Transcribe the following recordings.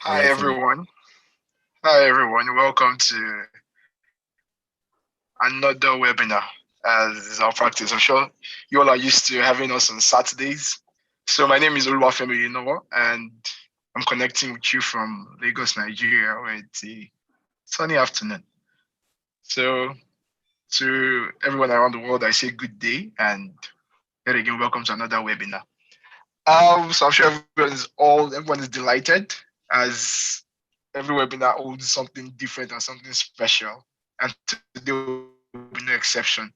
All Hi right, Femi. everyone. Hi everyone. Welcome to another webinar. As is our practice, I'm sure you all are used to having us on Saturdays. So my name is Oluwafemi Inowo, and I'm connecting with you from Lagos, Nigeria, where it's a sunny afternoon. So to everyone around the world, I say good day, and yet again, welcome to another webinar. So I'm sure everyone is delighted as every webinar holds something different and something special. And today will be no exception.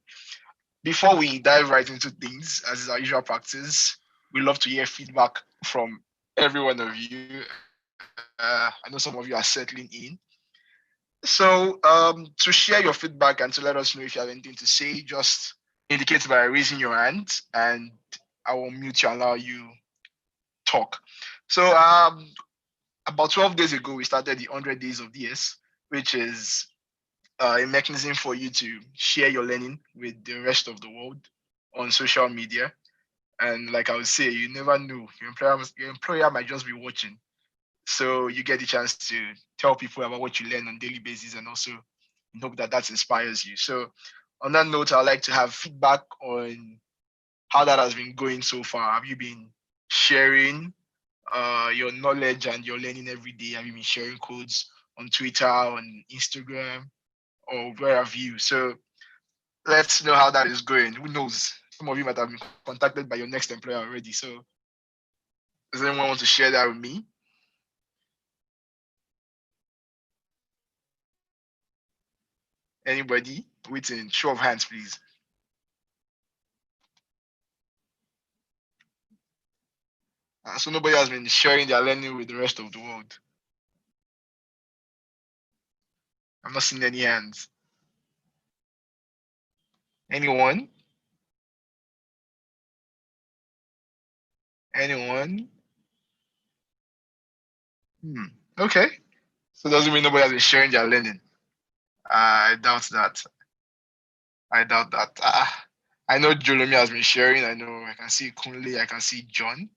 Before we dive right into things, as is our usual practice, we love to hear feedback from every one of you. I know some of you are settling in. So to share your feedback and to let us know if you have anything to say, just indicate by raising your hand and I will mute you and allow you talk. So about 12 days ago, we started the 100 days of DS, which is a mechanism for you to share your learning with the rest of the world on social media. And like I would say, you never know. Your employer might just be watching. So you get the chance to tell people about what you learn on a daily basis and also hope that that inspires you. So on that note, I'd like to have feedback on how that has been going so far. Have you been sharing your knowledge and your learning every day? Have you been sharing codes on Twitter, on Instagram, or where have you? So let's know how that is going. Who knows? Some of you might have been contacted by your next employer already. So does anyone want to share that with me? Anybody? Waiting. Show of hands, please. So nobody has been sharing their learning with the rest of the world. I'm not seeing any hands. Anyone? Anyone? Hmm. Okay. So doesn't mean nobody has been sharing their learning. I doubt that. I doubt that. I know Jolomi has been sharing. I know I can see Kunle. I can see John.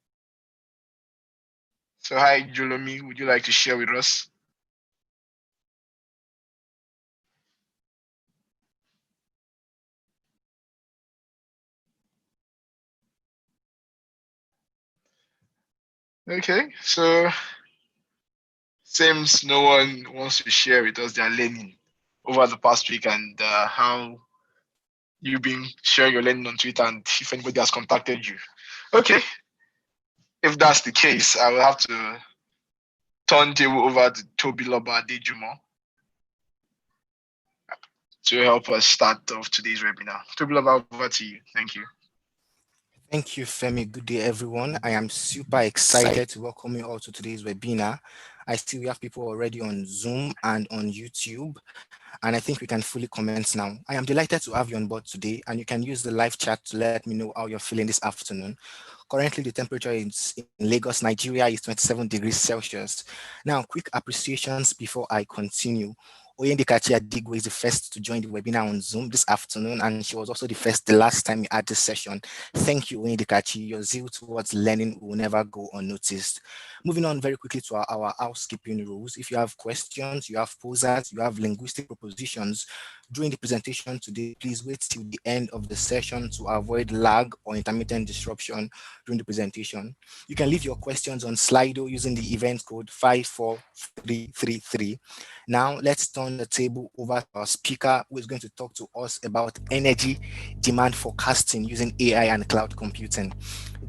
So hi, Jolomi. Would you like to share with us? Okay. So seems no one wants to share with us their learning over the past week and how you've been sharing your learning on Twitter and if anybody has contacted you. Okay. If that's the case, I will have to turn table over to Toby Loba Dejumo to help us start off today's webinar. Toby Loba, over to you. Thank you. Thank you, Femi. Good day, everyone. I am super excited to welcome you all to today's webinar. I see we have people already on Zoom and on YouTube, and I think we can fully commence now. I am delighted to have you on board today, and you can use the live chat to let me know how you're feeling this afternoon. Currently, the temperature in Lagos, Nigeria is 27 degrees Celsius. Now, quick appreciations before I continue. Oyendikachi Adigwe is the first to join the webinar on Zoom this afternoon, and she was also the last time we had this session. Thank you, Oyendikachi. Your zeal towards learning will never go unnoticed. Moving on very quickly to our housekeeping rules. If you have questions, you have posers, you have linguistic propositions during the presentation today, please wait till the end of the session to avoid lag or intermittent disruption during the presentation. You can leave your questions on Slido using the event code 54333. Now, let's turn the table over to our speaker who is going to talk to us about energy demand forecasting using AI and cloud computing.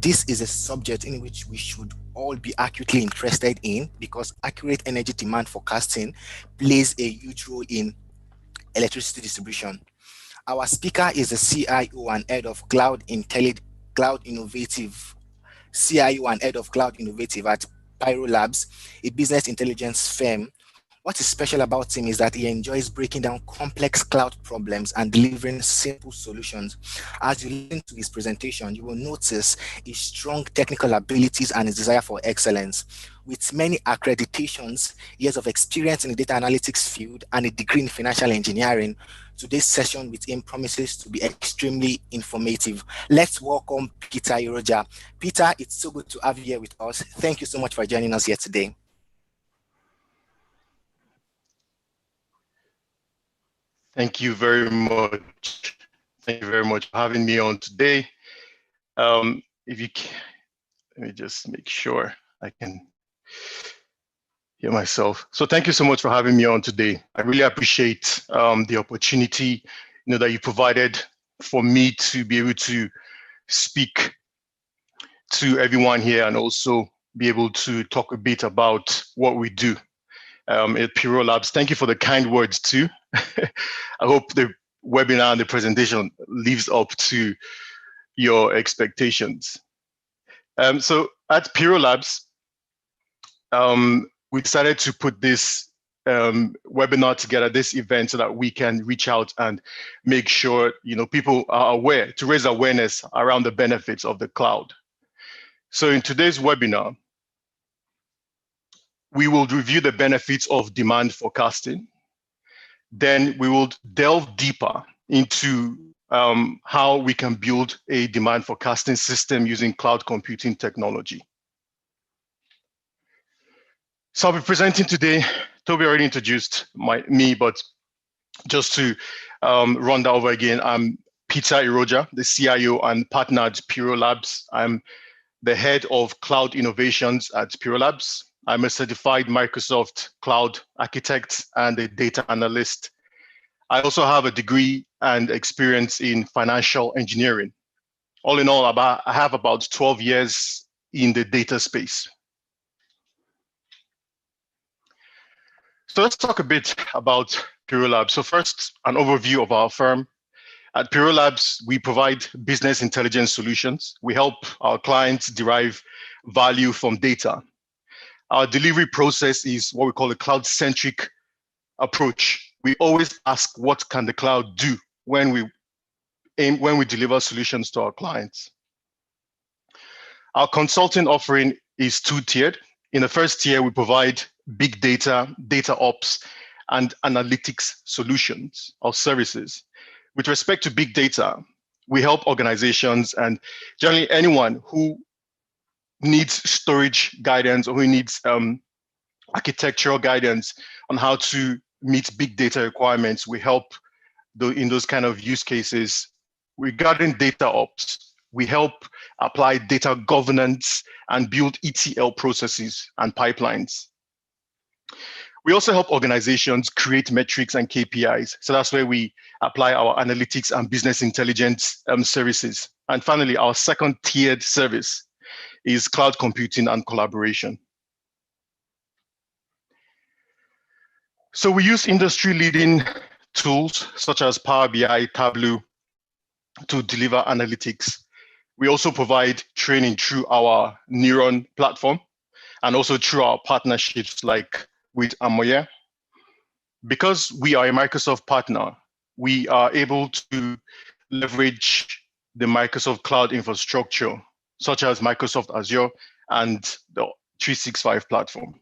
This is a subject in which we should all be acutely interested in because accurate energy demand forecasting plays a huge role in electricity distribution. Our speaker is the CIO and head of Cloud Innovative, CIO and head of Cloud Innovative at Purelabs, a business intelligence firm. What is special about him is that he enjoys breaking down complex cloud problems and delivering simple solutions. As you listen to his presentation, you will notice his strong technical abilities and his desire for excellence. With many accreditations, years of experience in the data analytics field, and a degree in financial engineering, today's session with him promises to be extremely informative. Let's welcome Peter Iroja. Peter, it's so good to have you here with us. Thank you so much for joining us here today. Thank you very much. Thank you very much for having me on today. If you can, let me just make sure I can hear myself. So thank you so much for having me on today. I really appreciate the opportunity, that you provided for me to be able to speak to everyone here and also be able to talk a bit about what we do at Purelabs. Thank you for the kind words too. I hope the webinar and the presentation lives up to your expectations. So at Purelabs, we decided to put this webinar together, this event, so that we can reach out and make sure people are aware, to raise awareness around the benefits of the cloud. So in today's webinar, we will review the benefits of demand forecasting. Then we will delve deeper into how we can build a demand forecasting system using cloud computing technology. So I'll be presenting today. Toby already introduced me, but just to run that over again, I'm Peter Iroja, the CIO and partner at Purelabs. I'm the head of cloud innovations at Purelabs. I'm a certified Microsoft cloud architect and a data analyst. I also have a degree and experience in financial engineering. All in all, I have about 12 years in the data space. So let's talk a bit about Purelabs. So first, an overview of our firm. At Purelabs, we provide business intelligence solutions. We help our clients derive value from data. Our delivery process is what we call a cloud-centric approach. We always ask, what can the cloud do when we deliver solutions to our clients? Our consulting offering is two-tiered. In the first tier, we provide big data, data ops, and analytics solutions or services. With respect to big data, we help organizations and generally anyone who needs storage guidance or who needs architectural guidance on how to meet big data requirements. We help in those kind of use cases. Regarding data ops, we help apply data governance and build ETL processes and pipelines. We also help organizations create metrics and KPIs. So that's where we apply our analytics and business intelligence services. And finally, our second tiered service is cloud computing and collaboration. So we use industry-leading tools such as Power BI, Tableau to deliver analytics. We also provide training through our Neuron platform and also through our partnerships like with Hamoye. Because we are a Microsoft partner, we are able to leverage the Microsoft cloud infrastructure, such as Microsoft Azure and the 365 platform.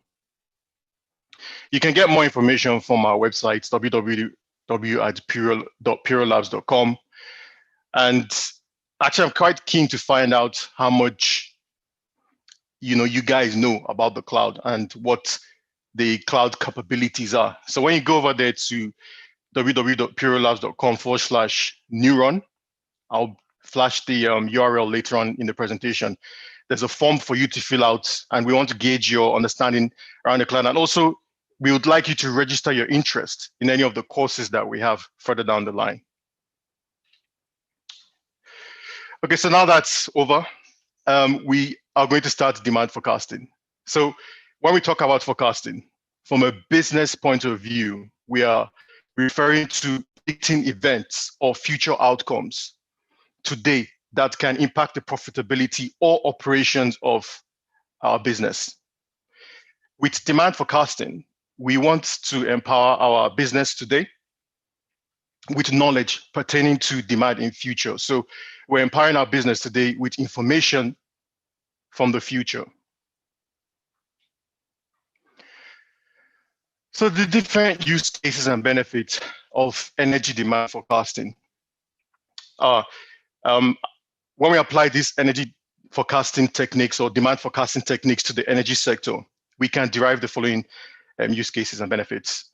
You can get more information from our website, www.purelabs.com. And actually, I'm quite keen to find out how much you guys know about the cloud and what the cloud capabilities are. So when you go over there to www.purelabs.com/neuron, I'll flash the URL later on in the presentation. There's a form for you to fill out, and we want to gauge your understanding around the cloud. And also, we would like you to register your interest in any of the courses that we have further down the line. Okay, so now that's over. We are going to start demand forecasting. So when we talk about forecasting, from a business point of view, we are referring to predicting events or future outcomes today that can impact the profitability or operations of our business. With demand forecasting, we want to empower our business today with knowledge pertaining to demand in future. So we're empowering our business today with information from the future. So the different use cases and benefits of energy demand forecasting are, when we apply these energy forecasting techniques or demand forecasting techniques to the energy sector, we can derive the following use cases and benefits.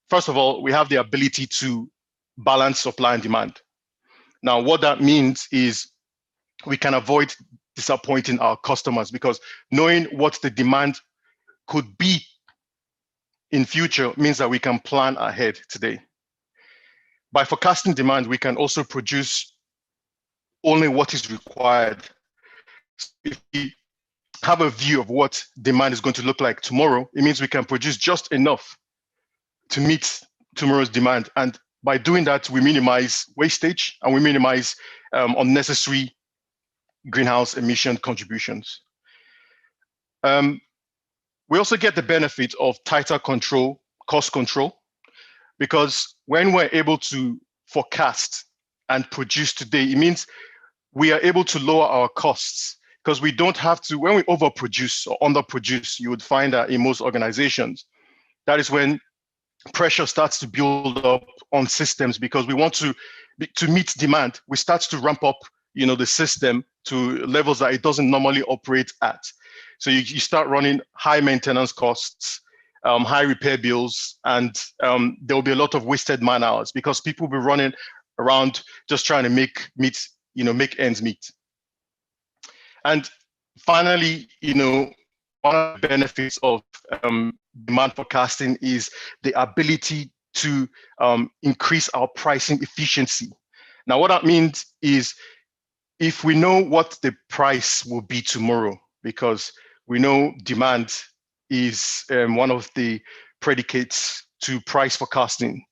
First of all, we have the ability to balance supply and demand. Now, what that means is we can avoid disappointing our customers, because knowing what the demand could be in future means that we can plan ahead today. By forecasting demand, we can also produce only what is required. If we have a view of what demand is going to look like tomorrow, it means we can produce just enough to meet tomorrow's demand. And by doing that, we minimize wastage and we minimize unnecessary greenhouse emission contributions. We also get the benefit of tighter control, cost control, because when we're able to forecast and produce today, it means we are able to lower our costs, because we don't have to, when we overproduce or underproduce, you would find that in most organizations, that is when pressure starts to build up on systems, because we want to meet demand, we start to ramp up, the system to levels that it doesn't normally operate at. So you start running high maintenance costs, high repair bills, and there will be a lot of wasted man hours, because people will be running around just trying to make ends meet. And finally, one of the benefits of demand forecasting is the ability to increase our pricing efficiency. Now, what that means is, if we know what the price will be tomorrow, because we know demand is one of the predicates to price forecasting,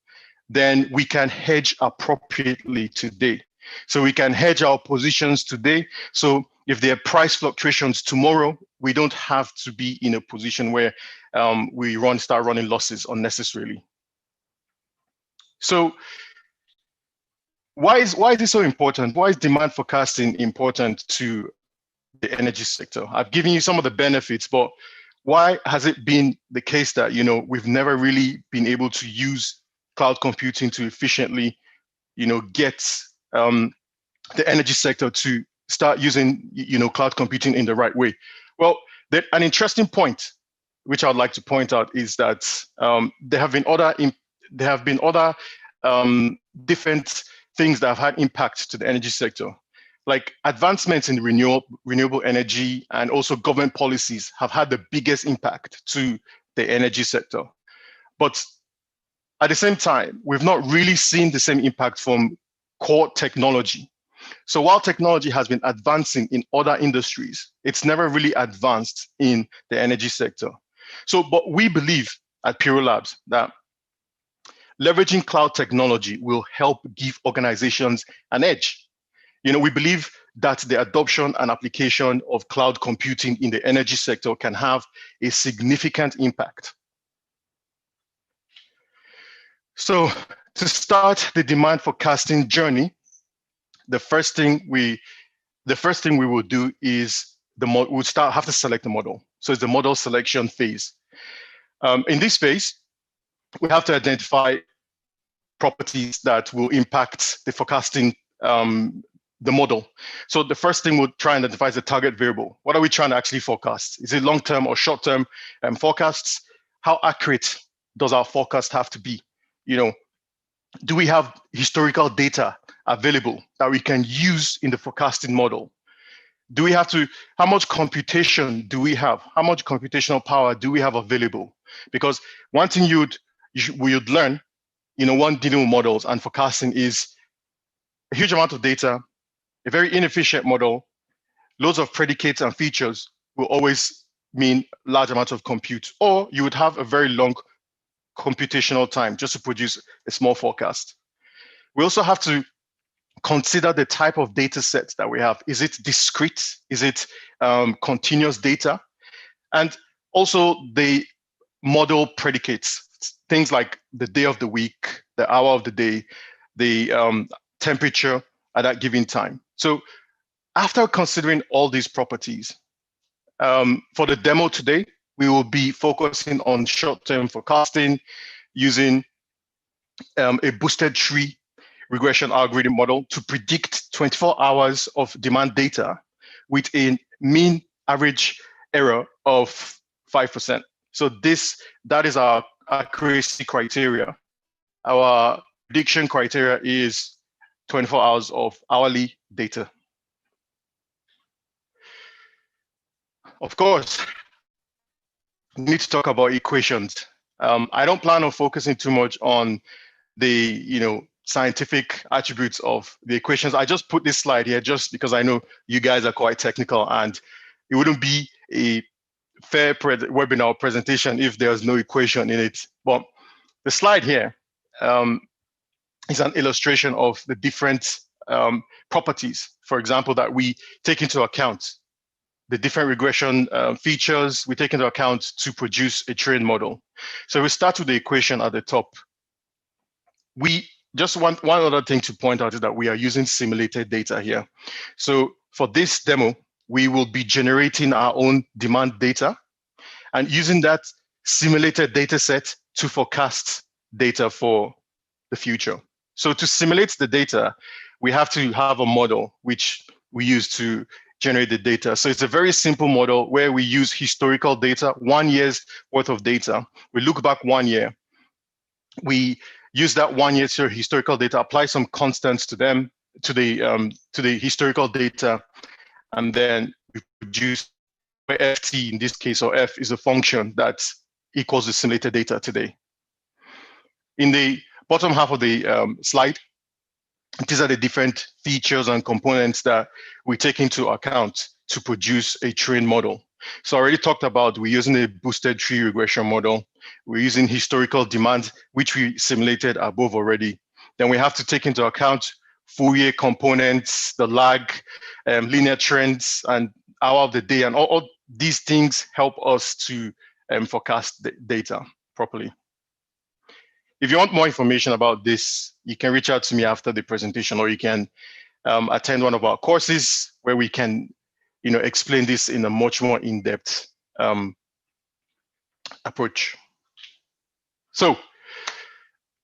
then we can hedge appropriately today. So we can hedge our positions today. So if there are price fluctuations tomorrow, we don't have to be in a position where we start running losses unnecessarily. So why is this so important? Why is demand forecasting important to the energy sector? I've given you some of the benefits, but why has it been the case that we've never really been able to use cloud computing to efficiently get the energy sector to start using cloud computing in the right way? Well, an interesting point which I'd like to point out is that there have been other different things that have had impact to the energy sector, like advancements in renewable energy, and also government policies have had the biggest impact to the energy sector. But at the same time, we've not really seen the same impact from core technology. So while technology has been advancing in other industries, it's never really advanced in the energy sector. But we believe at Purelabs that leveraging cloud technology will help give organizations an edge. We believe that the adoption and application of cloud computing in the energy sector can have a significant impact. So to start the demand forecasting journey, the first thing we will do is we'll have to select the model. So it's the model selection phase. In this phase, we have to identify properties that will impact the forecasting, the model. So the first thing we'll try and identify is the target variable. What are we trying to actually forecast? Is it long-term or short-term forecasts? How accurate does our forecast have to be? Do we have historical data available that we can use in the forecasting model? How much computation do we have? How much computational power do we have available? Because one thing you'd learn, one dealing with models and forecasting is a huge amount of data, a very inefficient model, loads of predicates and features will always mean large amounts of compute, or you would have a very long computational time just to produce a small forecast. We also have to consider the type of data set that we have. Is it discrete? Is it continuous data? And also the model predicates, things like the day of the week, the hour of the day, the temperature at that given time. So after considering all these properties, for the demo today, we will be focusing on short-term forecasting using a boosted tree regression algorithm model to predict 24 hours of demand data with a mean average error of 5%. So that is our accuracy criteria. Our prediction criteria is 24 hours of hourly data. Of course, we need to talk about equations. I don't plan on focusing too much on the scientific attributes of the equations. I just put this slide here just because I know you guys are quite technical, and it wouldn't be a fair webinar presentation if there's no equation in it. But the slide here is an illustration of the different properties, for example, that we take into account. The different regression features we take into account to produce a trained model. So we start with the equation at the top. We just want one other thing to point out is that we are using simulated data here. So for this demo, we will be generating our own demand data and using that simulated data set to forecast data for the future. So to simulate the data, we have to have a model which we use to generate the data. So it's a very simple model where we use historical data, 1 year's worth of data. We look back 1 year. We use that 1 year's historical data, apply some constants to them, to the historical data, and then we produce where ft in this case, or f is a function that equals the simulated data today. In the bottom half of the slide, these are the different features and components that we take into account to produce a trained model. So I already talked about we're using a boosted tree regression model. We're using historical demand, which we simulated above already. Then we have to take into account Fourier components, the lag, linear trends, and hour of the day. And all these things help us to forecast the data properly. If you want more information about this, you can reach out to me after the presentation, or you can attend one of our courses where we can explain this in a much more in-depth approach. So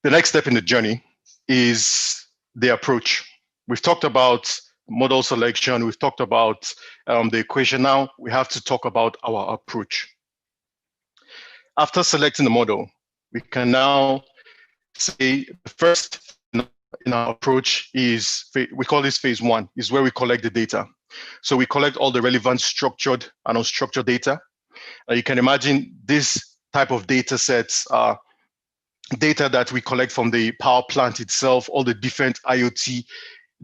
the next step in the journey is the approach. We've talked about model selection. We've talked about the equation. Now we have to talk about our approach. After selecting the model, we can now say the first in our approach is, we call this phase one, is where we collect the data. So we collect all the relevant structured and unstructured data. You can imagine this type of data sets are data that we collect from the power plant itself, all the different IoT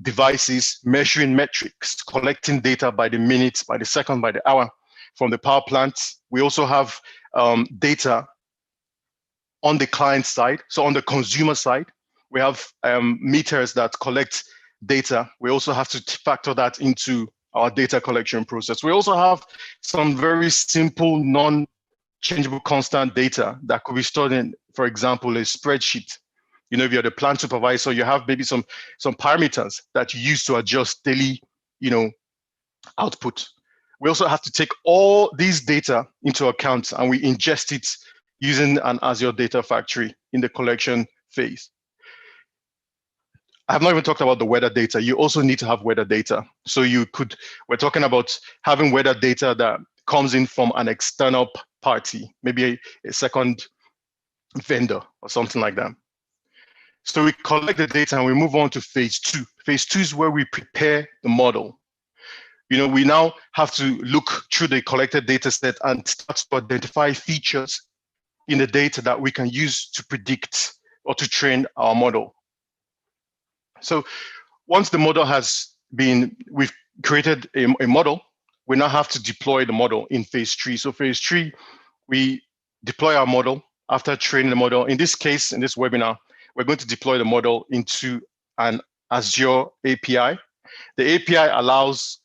devices, measuring metrics, collecting data by the minute, by the second, by the hour from the power plant. We also have data on the client side. So on the consumer side, we have meters that collect data. We also have to factor that into our data collection process. We also have some very simple, non-changeable constant data that could be stored in, for example, a spreadsheet. If you're the plant supervisor, you have maybe some parameters that you use to adjust daily, output. We also have to take all these data into account, and we ingest it using an Azure Data Factory in the collection phase. I have not even talked about the weather data. You also need to have weather data. So we're talking about having weather data that comes in from an external party, maybe a second vendor or something like that. So we collect the data and we move on to phase two. Phase two is where we prepare the model. We now have to look through the collected data set and start to identify features in the data that we can use to predict or to train our model. So once the model we've created a model, we now have to deploy the model in phase three. So phase three, we deploy our model after training the model. In this case, in this webinar, we're going to deploy the model into an Azure API. The API allows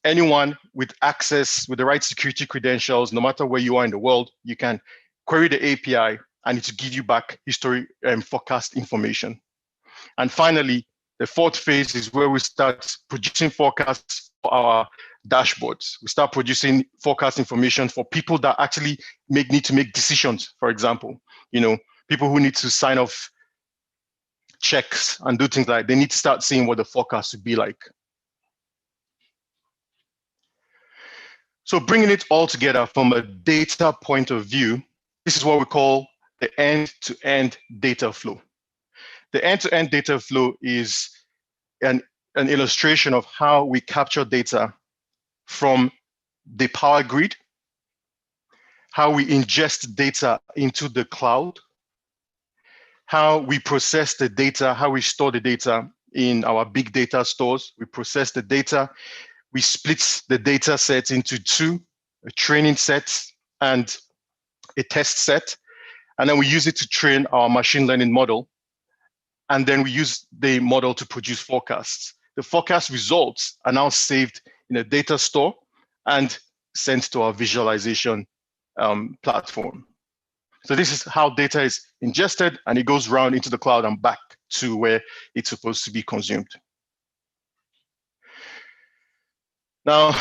anyone with access, with the right security credentials, no matter where you are in the world, you can query the API and it will give you back history and forecast information. And finally, the fourth phase is where we start producing forecasts for our dashboards. We start producing forecast information for people that actually need to make decisions, for example. People who need to sign off checks and do things like, they need to start seeing what the forecast would be like. So bringing it all together from a data point of view, this is what we call the end-to-end data flow. The end-to-end data flow is an illustration of how we capture data from the power grid, how we ingest data into the cloud, how we process the data, how we store the data in our big data stores. We process the data, we split the data set into two, a training set and a test set, and then we use it to train our machine learning model. And then we use the model to produce forecasts. The forecast results are now saved in a data store and sent to our visualization platform. So this is how data is ingested, and it goes round into the cloud and back to where it's supposed to be consumed. Now,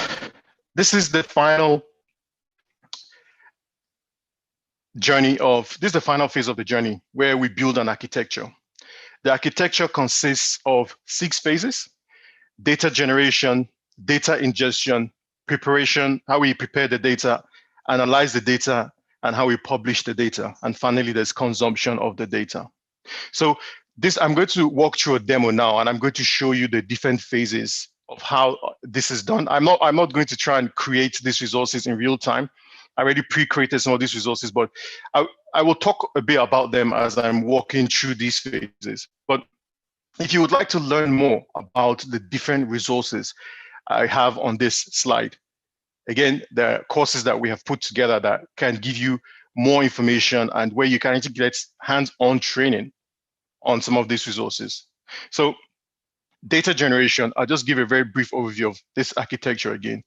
this is the final phase of the journey where we build an architecture. The architecture consists of 6 phases: data generation, data ingestion, preparation, how we prepare the data, analyze the data, and how we publish the data. And finally, there's consumption of the data. So I'm going to walk through a demo now, and I'm going to show you the different phases of how this is done. I'm not going to try and create these resources in real time. I already pre-created some of these resources, but I will talk a bit about them as I'm walking through these phases. But if you would like to learn more about the different resources I have on this slide, again, there are courses that we have put together that can give you more information and where you can actually get hands-on training on some of these resources. So data generation, I'll just give a very brief overview of this architecture again.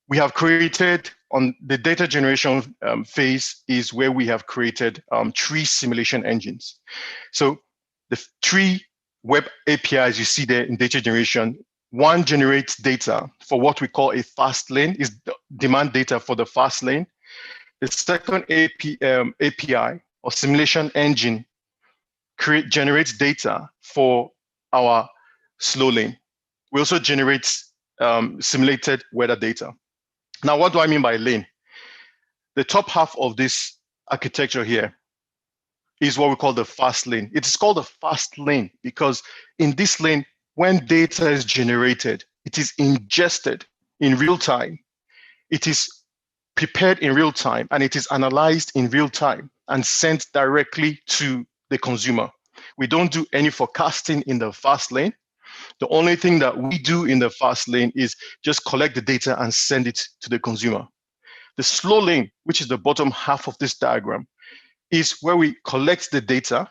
We have created, on the data generation phase is where we have created 3 simulation engines. So the 3 web APIs you see there in data generation, one generates data for what we call a fast lane, is demand data for the fast lane. The second API or simulation engine generates data for our slow lane. We also generate simulated weather data. Now, what do I mean by lane? The top half of this architecture here is what we call the fast lane. It is called the fast lane because in this lane, when data is generated, it is ingested in real time. It is prepared in real time, and it is analyzed in real time and sent directly to the consumer. We don't do any forecasting in the fast lane. The only thing that we do in the fast lane is just collect the data and send it to the consumer. The slow lane, which is the bottom half of this diagram, is where we collect the data,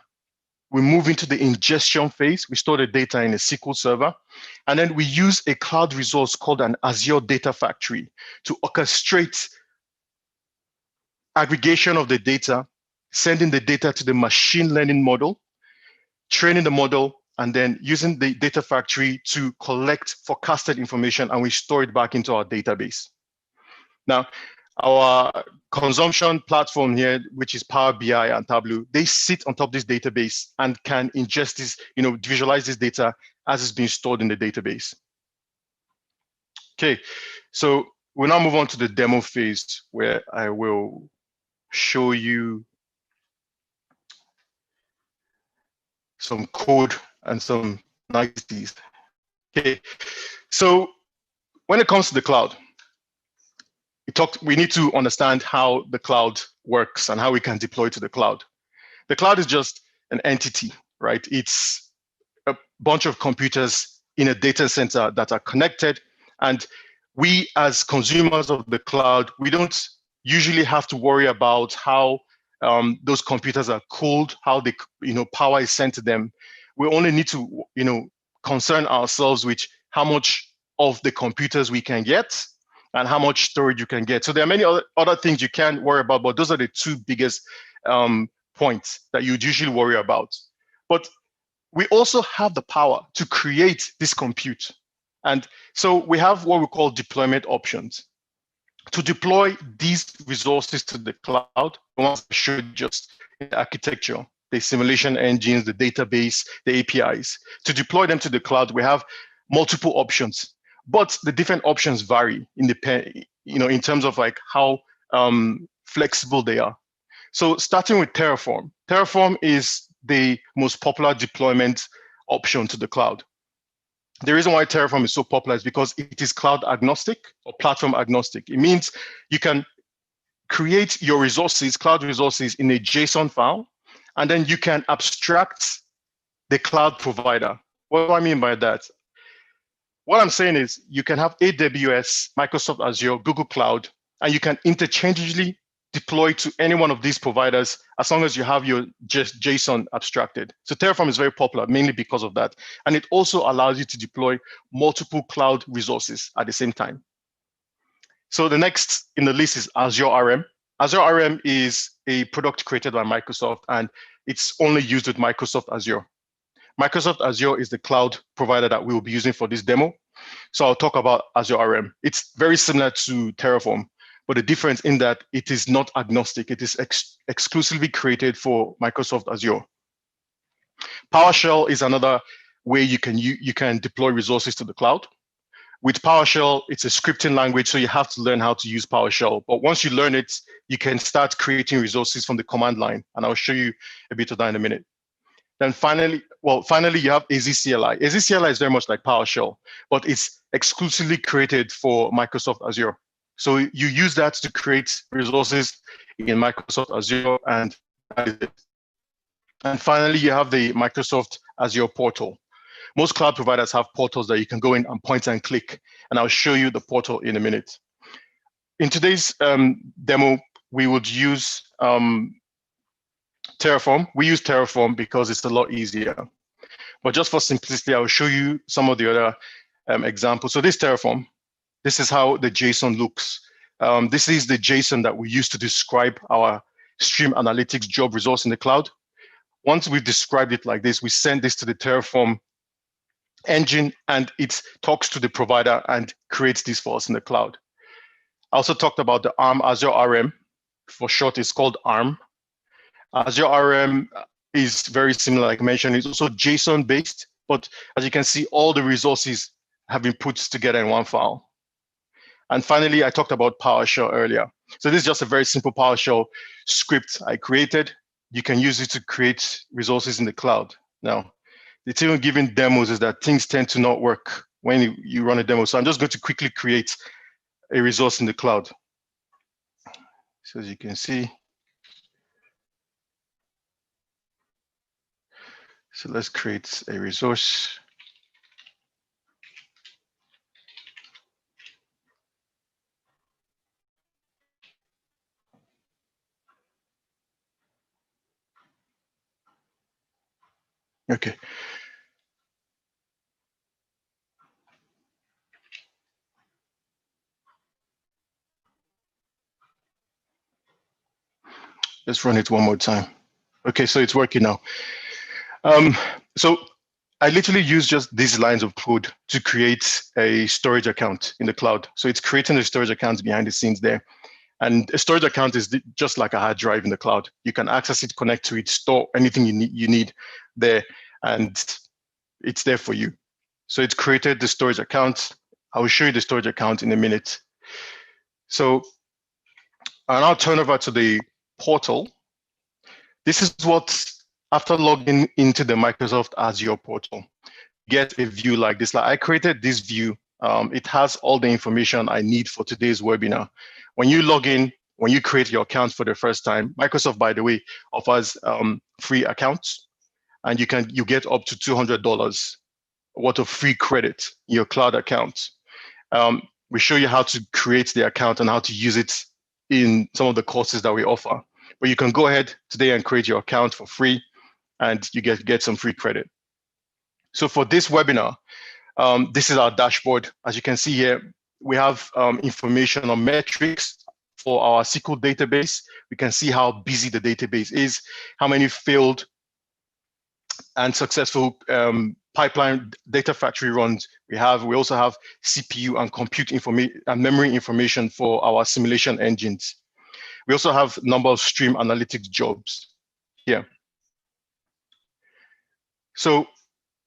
we move into the ingestion phase, we store the data in a SQL server, and then we use a cloud resource called an Azure Data Factory to orchestrate aggregation of the data, sending the data to the machine learning model, training the model, and then using the data factory to collect forecasted information, and we store it back into our database. Now, our consumption platform here, which is Power BI and Tableau, they sit on top of this database and can ingest this, visualize this data as it's being stored in the database. Okay, so we'll now move on to the demo phase where I will show you some code and some niceties. Okay, so when it comes to the cloud, we need to understand how the cloud works and how we can deploy to the cloud. The cloud is just an entity, right? It's a bunch of computers in a data center that are connected, and we as consumers of the cloud, we don't usually have to worry about how those computers are cooled, how the power is sent to them. We only need to concern ourselves with how much of the computers we can get and how much storage you can get. So there are many other things you can't worry about, but those are the 2 biggest points that you'd usually worry about. But we also have the power to create this compute. And so we have what we call deployment options. To deploy these resources to the cloud, the ones I showed just in the architecture, the simulation engines, the database, the APIs. To deploy them to the cloud, we have multiple options, but the different options vary in terms of like how flexible they are. So starting with Terraform. Terraform is the most popular deployment option to the cloud. The reason why Terraform is so popular is because it is cloud agnostic or platform agnostic. It means you can create your resources, cloud resources, in a JSON file, and then you can abstract the cloud provider. What do I mean by that? What I'm saying is you can have AWS, Microsoft Azure, Google Cloud, and you can interchangeably deploy to any one of these providers as long as you have your JSON abstracted. So Terraform is very popular mainly because of that. And it also allows you to deploy multiple cloud resources at the same time. So the next in the list is Azure RM. Azure RM is a product created by Microsoft, and it's only used with Microsoft Azure. Microsoft Azure is the cloud provider that we will be using for this demo. So I'll talk about Azure RM. It's very similar to Terraform, but the difference in that it is not agnostic. It is exclusively created for Microsoft Azure. PowerShell is another way you can deploy resources to the cloud. With PowerShell, it's a scripting language, so you have to learn how to use PowerShell. But once you learn it, you can start creating resources from the command line, and I'll show you a bit of that in a minute. Then finally, you have AZCLI. AZCLI is very much like PowerShell, but it's exclusively created for Microsoft Azure. So you use that to create resources in Microsoft Azure, and that is it. And finally, you have the Microsoft Azure Portal. Most cloud providers have portals that you can go in and point and click, and I'll show you the portal in a minute. In today's demo, we would use Terraform. We use Terraform because it's a lot easier. But just for simplicity, I'll show you some of the other examples. So this Terraform, this is how the JSON looks. This is the JSON that we use to describe our stream analytics job resource in the cloud. Once we've described it like this, we send this to the Terraform engine, and it talks to the provider and creates this for us in the cloud. I also talked about the ARM, Azure RM. For short, it's called ARM. Azure RM is very similar, like I mentioned. It's also JSON-based, but as you can see, all the resources have been put together in one file. And finally, I talked about PowerShell earlier. So this is just a very simple PowerShell script I created. You can use it to create resources in the cloud. Now, the thing with giving demos is that things tend to not work when you run a demo. So I'm just going to quickly create a resource in the cloud. So as you can see, so let's create a resource. Okay. Let's run it one more time. Okay, so it's working now. So I literally use just these lines of code to create a storage account in the cloud. So it's creating a storage account behind the scenes there. And a storage account is just like a hard drive in the cloud. You can access it, connect to it, store anything you need there, and it's there for you. So it's created the storage account. I will show you the storage account in a minute. So I'll now turn over to the portal. This is what, after logging into the Microsoft Azure portal, get a view like this. Like I created this view. It has all the information I need for today's webinar. When you log in, when you create your account for the first time, Microsoft, by the way, offers free accounts, and you get up to $200 worth of free credit in your cloud account. We show you how to create the account and how to use it in some of the courses that we offer. But you can go ahead today and create your account for free, and you get some free credit. So for this webinar, this is our dashboard. As you can see here, we have information on metrics for our SQL database. We can see how busy the database is, how many failed and successful pipeline data factory runs we have. We also have CPU and compute information and memory information for our simulation engines. We also have number of stream analytics jobs here. So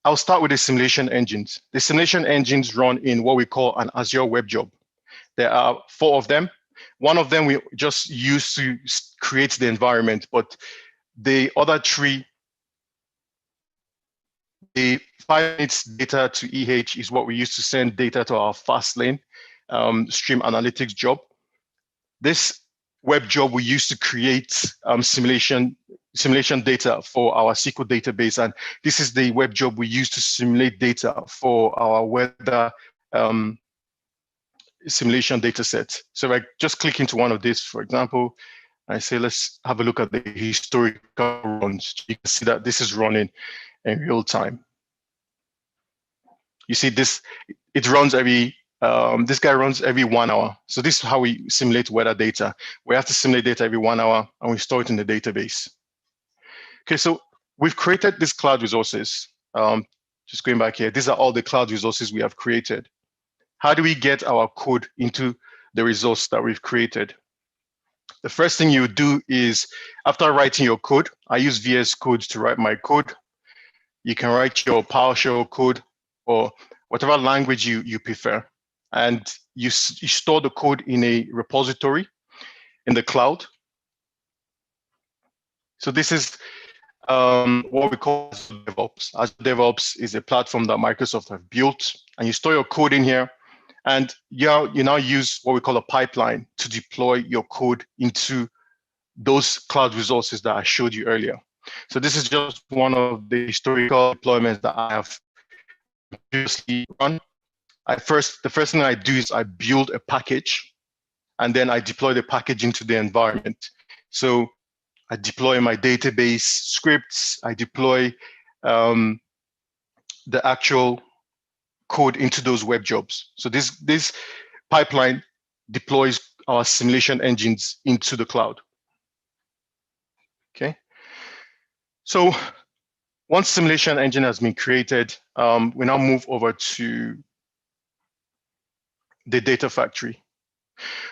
I'll start with the simulation engines. The simulation engines run in what we call an Azure web job. There are 4 of them. One of them we just use to create the environment, but the other 3 The 5 minutes data to EH is what we use to send data to our Fastlane stream analytics job. This web job we use to create simulation data for our SQL database, and this is the web job we use to simulate data for our weather simulation data set. So I just click into one of these, for example, I say, let's have a look at the historical runs. You can see that this is running in real time. You see this, it runs every, this guy runs every 1 hour. So this is how we simulate weather data. We have to simulate data every 1 hour and we store it in the database. Okay, so we've created these cloud resources. Just going back here, these are all the cloud resources we have created. How do we get our code into the resource that we've created? The first thing you do is, after writing your code, I use VS Code to write my code. You can write your PowerShell code or whatever language you prefer. And you store the code in a repository in the cloud. So this is what we call Azure DevOps. Azure DevOps is a platform that Microsoft have built, and you store your code in here. And you now use what we call a pipeline to deploy your code into those cloud resources that I showed you earlier. So this is just one of the historical deployments that I have previously run. The first thing I do is I build a package, and then I deploy the package into the environment. So I deploy my database scripts, I deploy the actual code into those web jobs. So this pipeline deploys our simulation engines into the cloud. Okay. So once simulation engine has been created, we now move over to the data factory.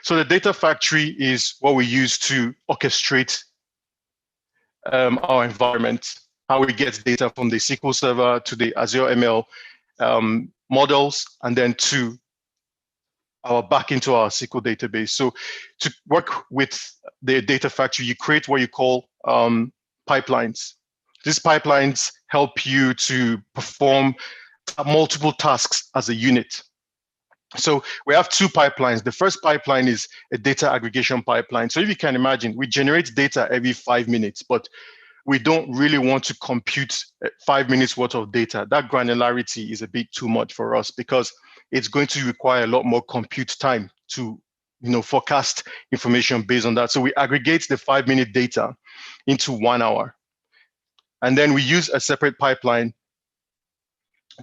So the data factory is what we use to orchestrate our environment, how we get data from the SQL Server to the Azure ML models, and then to back into our SQL database. So to work with the data factory, you create what you call pipelines. These pipelines help you to perform multiple tasks as a unit. So we have two pipelines. The first pipeline is a data aggregation pipeline. So if you can imagine, we generate data every 5 minutes, but we don't really want to compute 5 minutes worth of data. That granularity is a bit too much for us because it's going to require a lot more compute time to forecast information based on that. So we aggregate the 5-minute data into 1 hour. And then we use a separate pipeline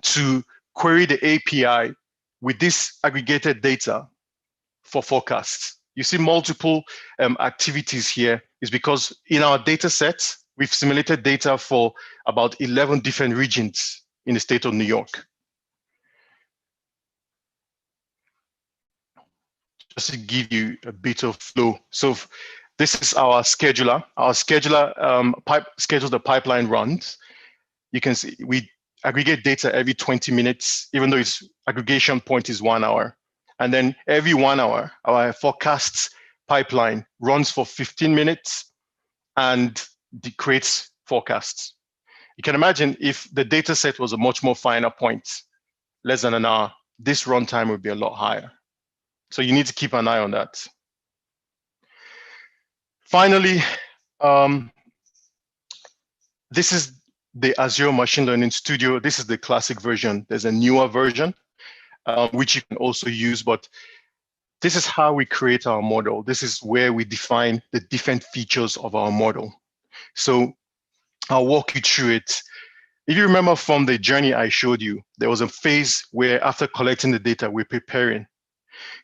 to query the API with this aggregated data for forecasts. You see multiple activities here is because in our data sets, we've simulated data for about 11 different regions in the state of New York. Just to give you a bit of flow. So this is our scheduler. Our scheduler schedules the pipeline runs. You can see we aggregate data every 20 minutes, even though its aggregation point is 1 hour. And then every 1 hour, our forecasts pipeline runs for 15 minutes and creates forecasts. You can imagine if the data set was a much more finer point, less than an hour, this runtime would be a lot higher. So you need to keep an eye on that. Finally, this is the Azure Machine Learning Studio. This is the classic version. There's a newer version, which you can also use, but this is how we create our model. This is where we define the different features of our model. So I'll walk you through it. If you remember from the journey I showed you, there was a phase where after collecting the data, we're preparing.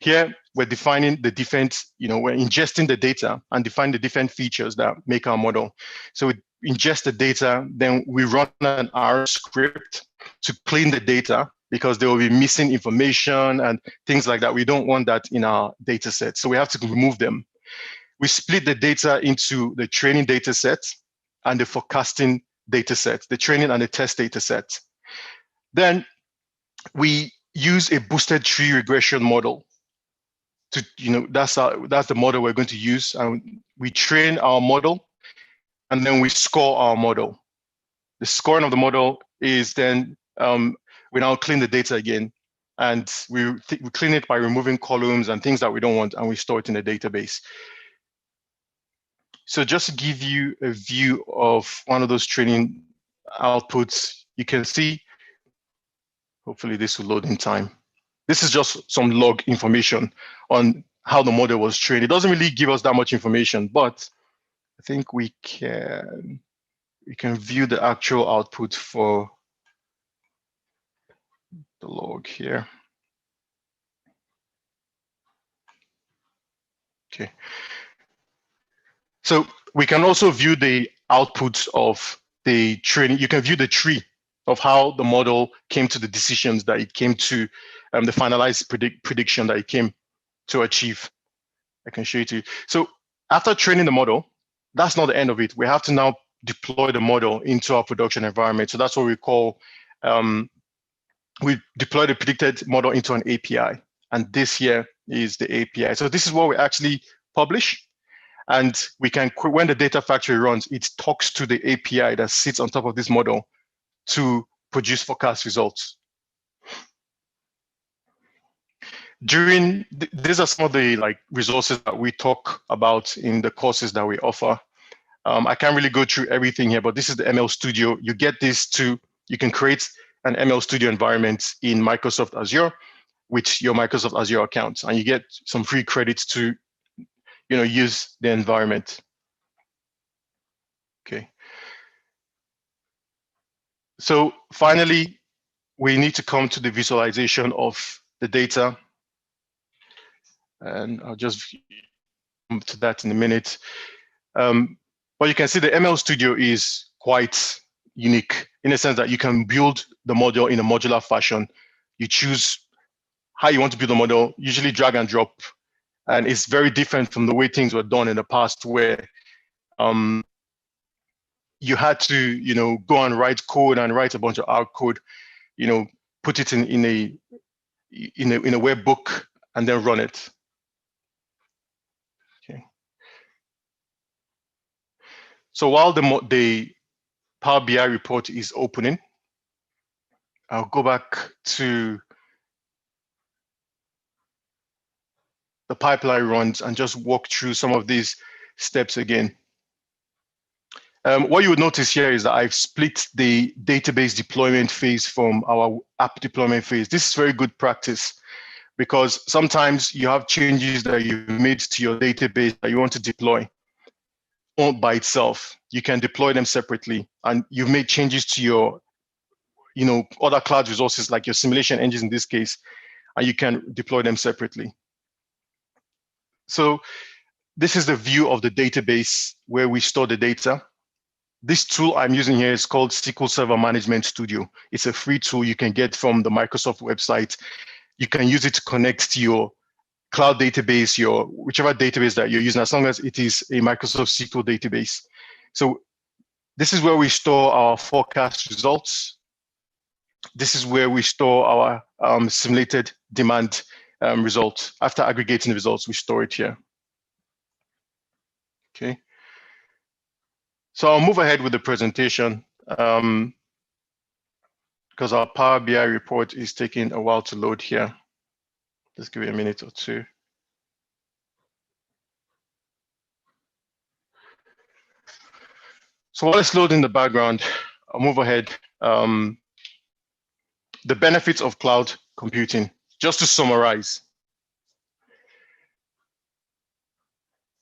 Here, we're defining the different, we're ingesting the data and define the different features that make our model. So we ingest the data, then we run an R script to clean the data because there will be missing information and things like that. We don't want that in our data set, so we have to remove them. We split the data into the training data set and the forecasting data set, the training and the test data set. Then we use a boosted tree regression model. That's the model we're going to use, and we train our model, and then we score our model. The scoring of the model is then we now clean the data again, and we clean it by removing columns and things that we don't want, and we store it in a database. So just to give you a view of one of those training outputs, you can see, hopefully this will load in time. This is just some log information on how the model was trained. It doesn't really give us that much information, but I think we can view the actual output for the log here. Okay. So we can also view the outputs of the training. You can view the tree of how the model came to the decisions that it came to, the finalized prediction that it came to achieve. I can show it to you. So after training the model, that's not the end of it. We have to now deploy the model into our production environment. So that's what we call, we deploy the predicted model into an API. And this here is the API. So this is what we actually publish. And we can, when the data factory runs, it talks to the API that sits on top of this model to produce forecast results. These are some of the resources that we talk about in the courses that we offer. I can't really go through everything here, but this is the ML Studio. You get this you can create an ML Studio environment in Microsoft Azure with your Microsoft Azure account, and you get some free credits to use the environment. Okay. So finally, we need to come to the visualization of the data. And I'll just come to that in a minute. But you can see the ML Studio is quite unique in the sense that you can build the model in a modular fashion. You choose how you want to build the model, usually drag and drop. And it's very different from the way things were done in the past, where you had to, go and write code and write a bunch of R code, put it in a web book and then run it. Okay. So while the Power BI report is opening, I'll go back to the pipeline runs and just walk through some of these steps again. What you would notice here is that I've split the database deployment phase from our app deployment phase. This is very good practice because sometimes you have changes that you've made to your database that you want to deploy all by itself. You can deploy them separately, and you've made changes to your other cloud resources like your simulation engines in this case, and you can deploy them separately. So this is the view of the database where we store the data. This tool I'm using here is called SQL Server Management Studio. It's a free tool you can get from the Microsoft website. You can use it to connect to your cloud database, your whichever database that you're using, as long as it is a Microsoft SQL database. So this is where we store our forecast results. This is where we store our simulated demand results. After aggregating the results, we store it here. Okay. So I'll move ahead with the presentation because our Power BI report is taking a while to load here. Just give it a minute or two. So while it's loading in the background, I'll move ahead. The benefits of cloud computing, just to summarize.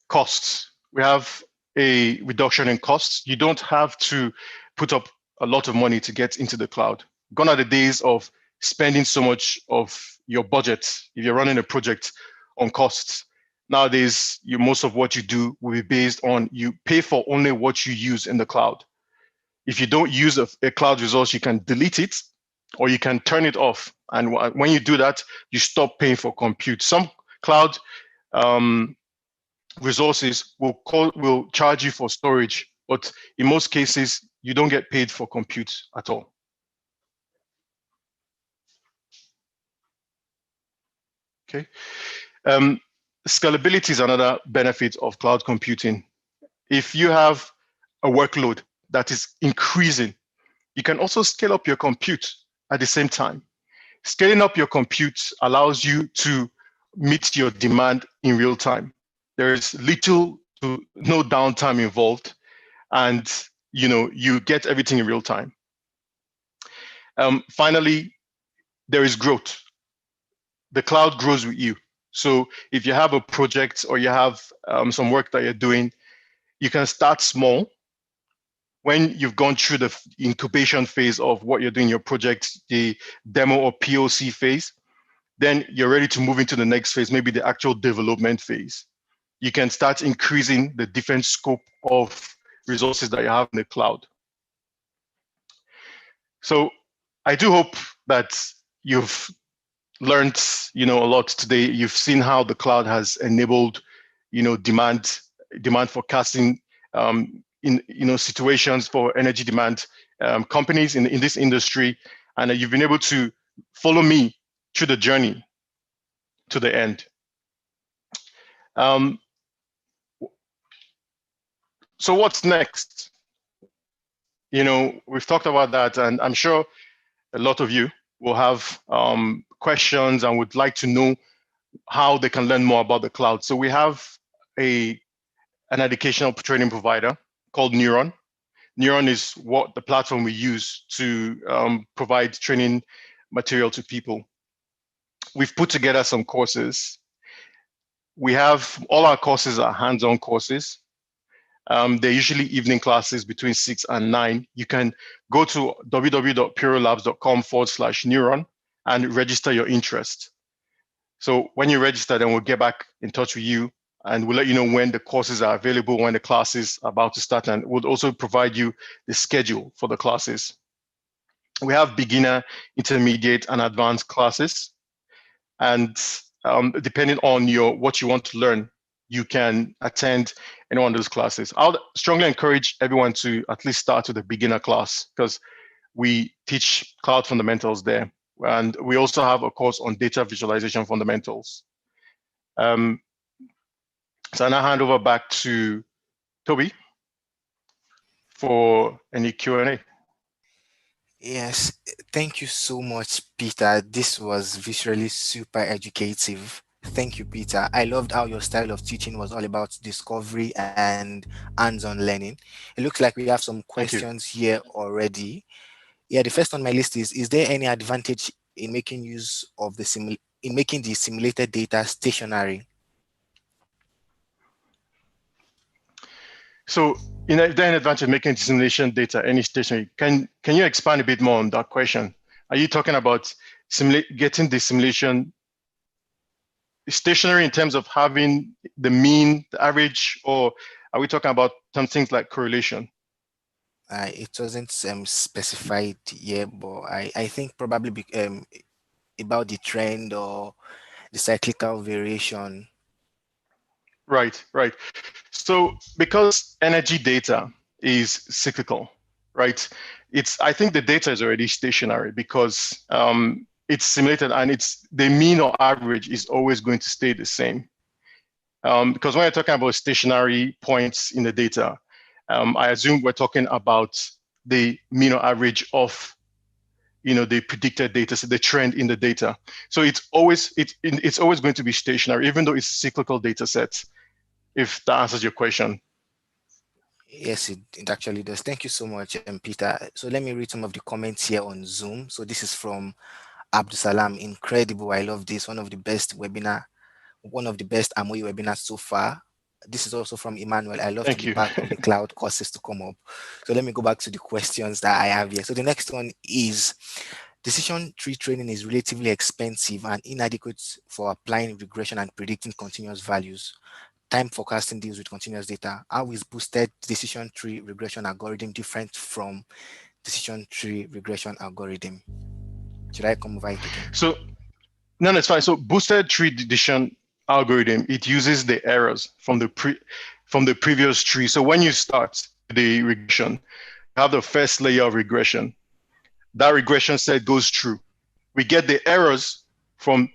Costs. We have a reduction in costs. You don't have to put up a lot of money to get into the cloud. Gone are the days of spending so much of your budget if you're running a project on costs. Nowadays, most of what you do will be based on you pay for only what you use in the cloud. If you don't use a cloud resource, you can delete it or you can turn it off. And when you do that, you stop paying for compute. Some cloud resources will charge you for storage, but in most cases, you don't get paid for compute at all. Okay. Scalability is another benefit of cloud computing. If you have a workload that is increasing, You can also scale up your compute at the same time. Scaling up your compute allows you to meet your demand in real time. There is little to no downtime involved, and you get everything in real time. Finally, there is growth. The cloud grows with you. So if you have a project or you have some work that you're doing, you can start small. When you've gone through the incubation phase of what you're doing in your project, the demo or POC phase, then you're ready to move into the next phase, maybe the actual development phase. You can start increasing the different scope of resources that you have in the cloud. So I do hope that you've learned a lot today. You've seen how the cloud has enabled demand forecasting in situations for energy demand companies in this industry, and you've been able to follow me through the journey to the end. So what's next? We've talked about that, and I'm sure a lot of you will have questions and would like to know how they can learn more about the cloud. So we have an educational training provider called Neuron. Neuron is what the platform we use to provide training material to people. We've put together some courses. We have all our courses are hands-on courses. They're usually evening classes between 6 and 9. You can go to www.purelabs.com/neuron and register your interest. So when you register, then we'll get back in touch with you and we'll let you know when the courses are available, when the class is about to start, and we'll also provide you the schedule for the classes. We have beginner, intermediate, and advanced classes. And depending on what you want to learn, you can attend any one of those classes. I'll strongly encourage everyone to at least start with a beginner class because we teach cloud fundamentals there. And we also have a course on data visualization fundamentals. So I now hand over back to Toby for any Q&A. Yes, thank you so much, Peter. This was visually super educative. Thank you, Peter. I loved how your style of teaching was all about discovery and hands-on learning. It looks like we have some questions here already. Yeah, the first on my list is there any advantage in making use of the simulated data stationary? So, is there an advantage of making simulation data any stationary? Can you expand a bit more on that question? Are you talking about getting the simulation stationary in terms of having the mean, the average, or are we talking about some things like correlation? It wasn't specified here, but I think probably about the trend or the cyclical variation. Right. So because energy data is cyclical, right? I think the data is already stationary because it's simulated and the mean or average is always going to stay the same. Because when you're talking about stationary points in the data, I assume we're talking about the mean or average of the predicted data, so the trend in the data. So it's always going to be stationary, even though it's a cyclical data set, if that answers your question. Yes, it actually does. Thank you so much, Peter. So let me read some of the comments here on Zoom. So this is from Abdusalam. Incredible. I love this. One of the best Hamoye webinars so far. This is also from Emmanuel. I love to be part of the cloud courses to come up. So let me go back to the questions that I have here. So the next one is, decision tree training is relatively expensive and inadequate for applying regression and predicting continuous values. Time forecasting deals with continuous data. How is boosted decision tree regression algorithm different from decision tree regression algorithm? Should I come over it again? So, no, it's fine. So boosted tree decision algorithm, it uses the errors from the previous tree. So when you start the regression, you have the first layer of regression. That regression set goes through. We get the errors from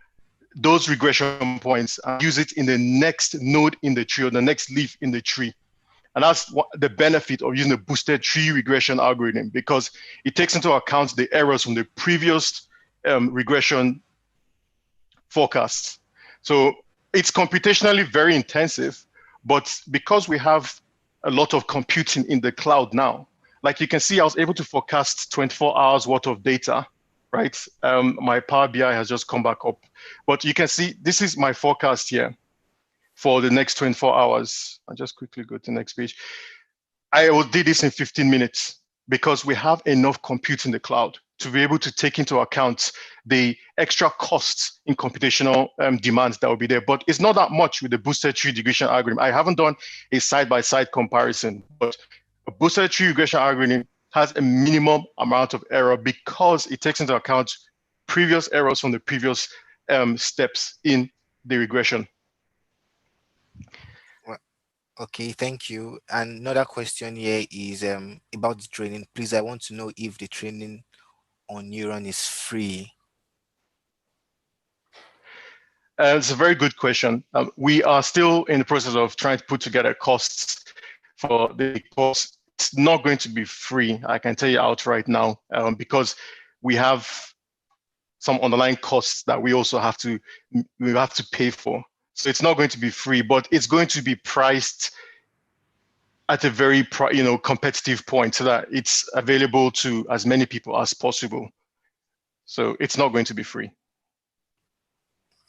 those regression points and use it in the next node in the tree or the next leaf in the tree. And that's the benefit of using a boosted tree regression algorithm, because it takes into account the errors from the previous regression forecasts. So it's computationally very intensive, but because we have a lot of computing in the cloud now, like you can see, I was able to forecast 24 hours worth of data, right? My Power BI has just come back up, but you can see this is my forecast here for the next 24 hours. I'll just quickly go to the next page. I did this in 15 minutes because we have enough compute in the cloud to be able to take into account the extra costs in computational demands that will be there. But it's not that much with the boosted tree regression algorithm. I haven't done a side-by-side comparison, but a boosted tree regression algorithm has a minimum amount of error because it takes into account previous errors from the previous steps in the regression. Okay, thank you. And another question here is about the training. Please, I want to know if the training on Neuron is free. It's a very good question. We are still in the process of trying to put together costs for the course. It's not going to be free, I can tell you outright now, because we have some underlying costs that we also have to pay for. So it's not going to be free, but it's going to be priced at a very competitive point so that it's available to as many people as possible. So it's not going to be free.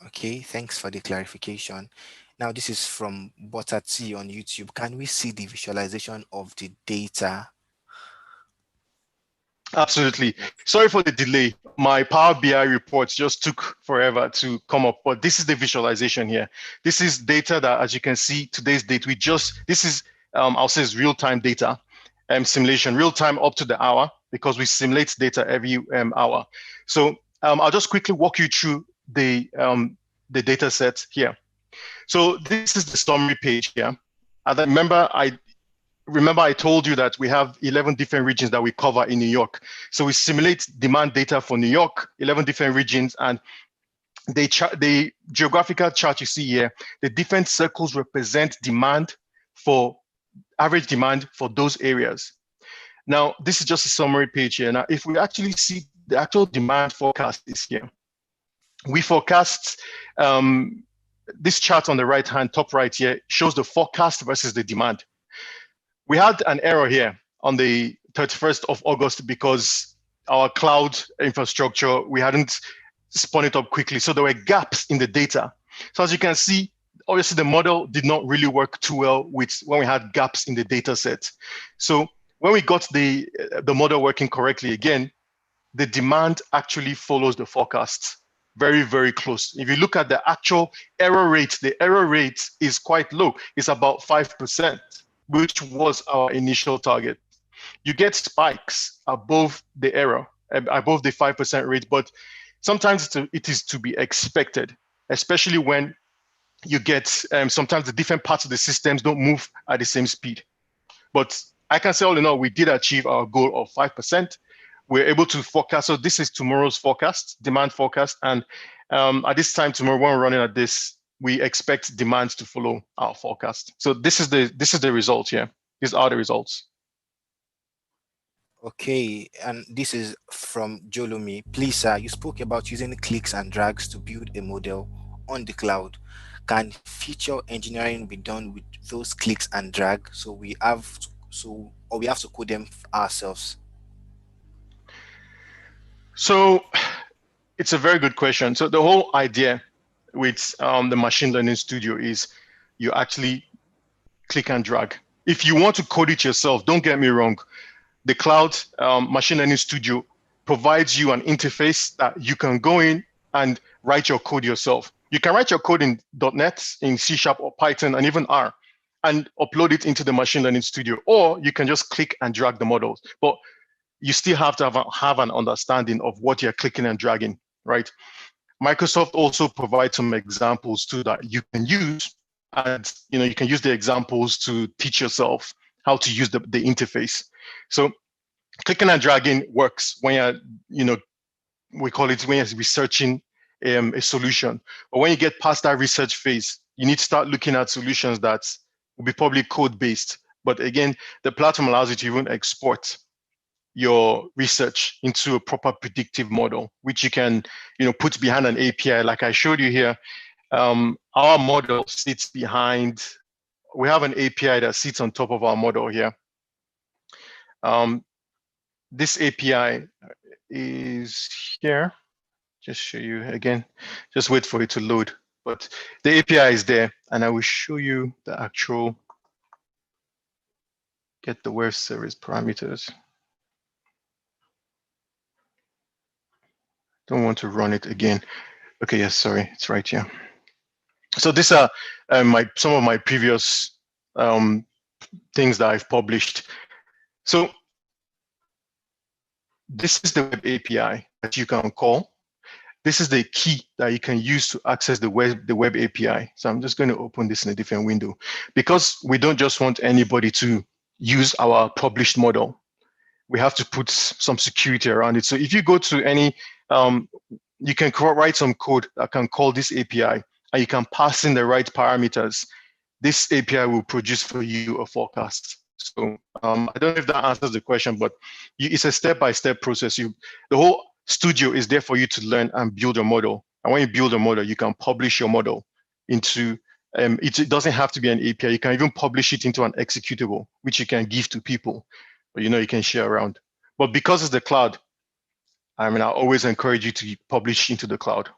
Okay, thanks for the clarification. Now, this is from Botati on YouTube. Can we see the visualization of the data? Absolutely. Sorry for the delay. My Power BI reports just took forever to come up, but this is the visualization here. This is data that, as you can see, today's date, this is, I'll say it's real-time data, simulation, real-time up to the hour, because we simulate data every hour. So I'll just quickly walk you through the data set here. So this is the summary page here. And remember I told you that we have 11 different regions that we cover in New York. So we simulate demand data for New York, 11 different regions, and the geographical chart you see here, the different circles represent average demand for those areas. Now, this is just a summary page here. Now, if we actually see the actual demand forecast is here, we forecast, this chart on the right-hand top right here shows the forecast versus the demand. We had an error here on the 31st of August because our cloud infrastructure, we hadn't spun it up quickly. So there were gaps in the data. So as you can see, obviously the model did not really work too well when we had gaps in the data set. So when we got the model working correctly again, the demand actually follows the forecast very, very close. If you look at the actual error rate, the error rate is quite low. It's about 5%. Which was our initial target. You get spikes above the error, above the 5% rate, but sometimes it is to be expected, especially when you get, sometimes the different parts of the systems don't move at the same speed. But I can say all in all, we did achieve our goal of 5%. We're able to forecast, so this is tomorrow's forecast, demand forecast, and at this time tomorrow, when we're running at this, we expect demands to follow our forecast. So this is the result here. These are the results. Okay, and this is from Jolumi. Please, you spoke about using clicks and drags to build a model on the cloud. Can feature engineering be done with those clicks and drag? So we have to code them ourselves. So it's a very good question. So the whole idea with the machine learning studio is you actually click and drag. If you want to code it yourself, don't get me wrong, the cloud machine learning studio provides you an interface that you can go in and write your code yourself. You can write your code in .NET, in C# or Python, and even R, and upload it into the machine learning studio, or you can just click and drag the models. But you still have to have an understanding of what you're clicking and dragging, right? Microsoft also provides some examples too that you can use, and you can use the examples to teach yourself how to use the interface. So clicking and dragging works when we call it when you're researching a solution. But when you get past that research phase, you need to start looking at solutions that will be probably code-based, But again, the platform allows you to even export your research into a proper predictive model, which you can, put behind an API. Like I showed you here, our model sits behind. We have an API that sits on top of our model here. This API is here. Just show you again. Just wait for it to load. But the API is there, and I will show you the actual get the web service parameters. Don't want to run it again. Okay, yes, sorry, it's right here. So these are some of my previous things that I've published. So this is the web API that you can call. This is the key that you can use to access the web API. So I'm just going to open this in a different window, because we don't just want anybody to use our published model. We have to put some security around it. So if you go to any, you can write some code that can call this API, and you can pass in the right parameters. This API will produce for you a forecast. So I don't know if that answers the question, but it's a step-by-step process. The whole studio is there for you to learn and build a model. And when you build a model, you can publish your model into, it doesn't have to be an API. You can even publish it into an executable, which you can give to people, or you can share around. But because it's the cloud, I always encourage you to publish into the cloud.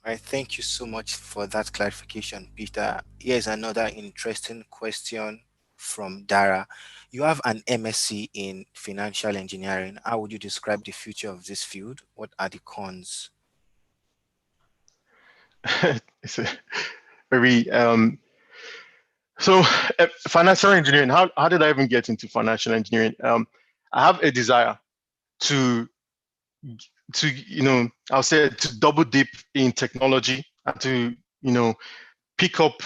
All right, thank you so much for that clarification, Peter. Here's another interesting question from Dara. You have an MSc in financial engineering. How would you describe the future of this field? What are the cons? It's a very so financial engineering. How did I even get into financial engineering? I have a desire to I'll say to double dip in technology and to pick up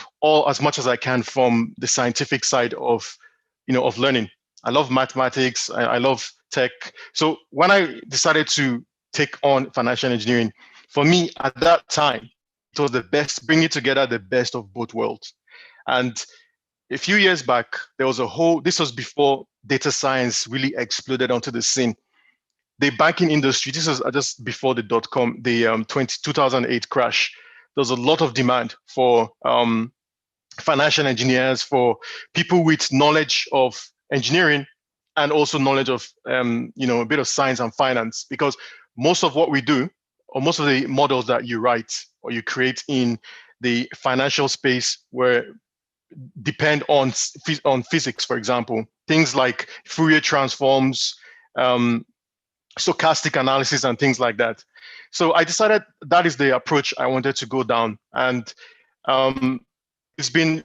as much as I can from the scientific side of of learning. I love mathematics. I love tech. So when I decided to take on financial engineering, for me at that time, it was the best, bringing together the best of both worlds. And a few years back, there was this was before data science really exploded onto the scene. The banking industry, this was just before the .com, the 2008 crash. There was a lot of demand for financial engineers, for people with knowledge of engineering and also knowledge of a bit of science and finance, because most of what we do, or most of the models that you write or you create in the financial space depend on physics, for example, things like Fourier transforms, stochastic analysis and things like that. So I decided that is the approach I wanted to go down. And it's been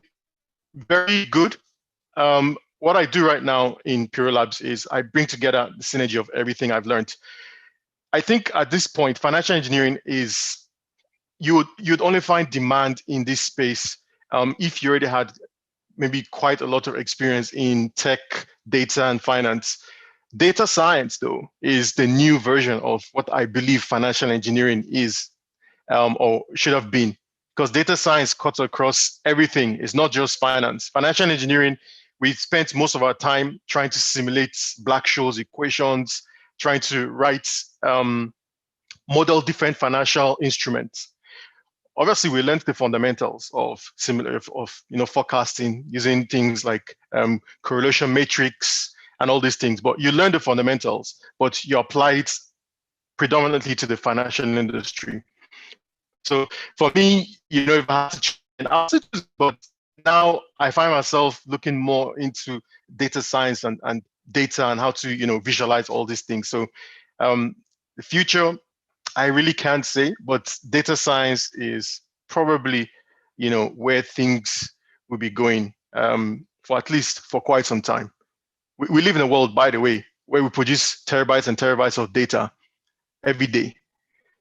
very good. What I do right now in Purelabs is I bring together the synergy of everything I've learned. I think at this point, financial engineering is, you'd only find demand in this space if you already had maybe quite a lot of experience in tech, data, and finance. Data science, though, is the new version of what I believe financial engineering is, or should have been, because data science cuts across everything. It's not just finance. Financial engineering, we spent most of our time trying to simulate Black-Scholes equations, trying to write, model different financial instruments. Obviously, we learned the fundamentals of forecasting using things like correlation matrix and all these things. But you learn the fundamentals, but you apply it predominantly to the financial industry. So for me, if I had to change, but now I find myself looking more into data science and data and how to visualize all these things. So the future, I really can't say, but data science is probably where things will be going for at least for quite some time. We live in a world, by the way, where we produce terabytes and terabytes of data every day.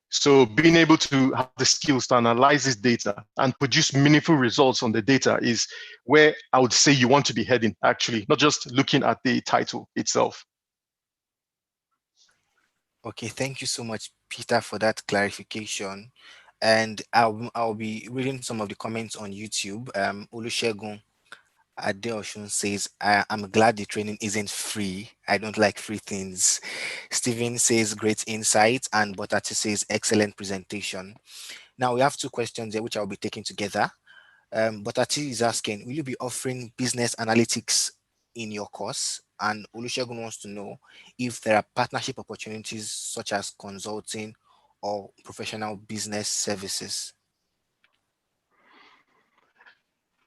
So being able to have the skills to analyze this data and produce meaningful results on the data is where I would say you want to be heading, actually, not just looking at the title itself. Okay, thank you so much, Peter, for that clarification. And I'll be reading some of the comments on YouTube. Olusegun Adeoshun says, I'm glad the training isn't free. I don't like free things. Steven says, great insight. And Botati says, excellent presentation. Now we have two questions here, which I'll be taking together. Botati is asking, will you be offering business analytics in your course? And Olusegun wants to know if there are partnership opportunities such as consulting or professional business services.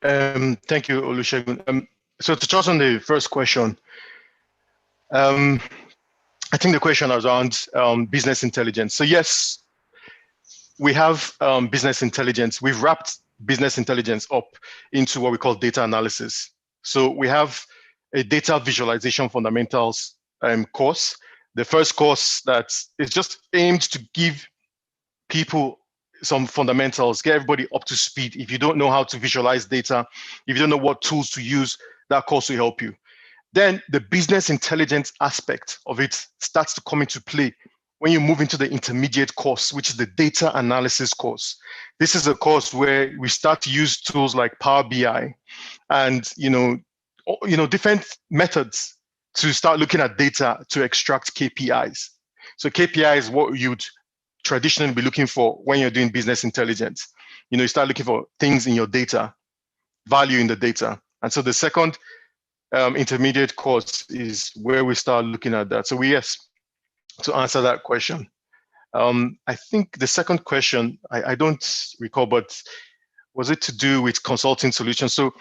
Thank you, Olusegun. So to touch on the first question, I think the question was around business intelligence. So yes, we have business intelligence. We've wrapped business intelligence up into what we call data analysis. So we have a data visualization fundamentals course. The first course that is just aimed to give people some fundamentals, get everybody up to speed. If you don't know how to visualize data, if you don't know what tools to use, that course will help you. Then the business intelligence aspect of it starts to come into play when you move into the intermediate course, which is the data analysis course. This is a course where we start to use tools like Power BI and different methods to start looking at data to extract KPIs. So KPI is what you'd traditionally be looking for when you're doing business intelligence. You start looking for things in your data, value in the data. And so the second intermediate course is where we start looking at that. So yes, to answer that question. I think the second question, I don't recall, but was it to do with consulting solutions? So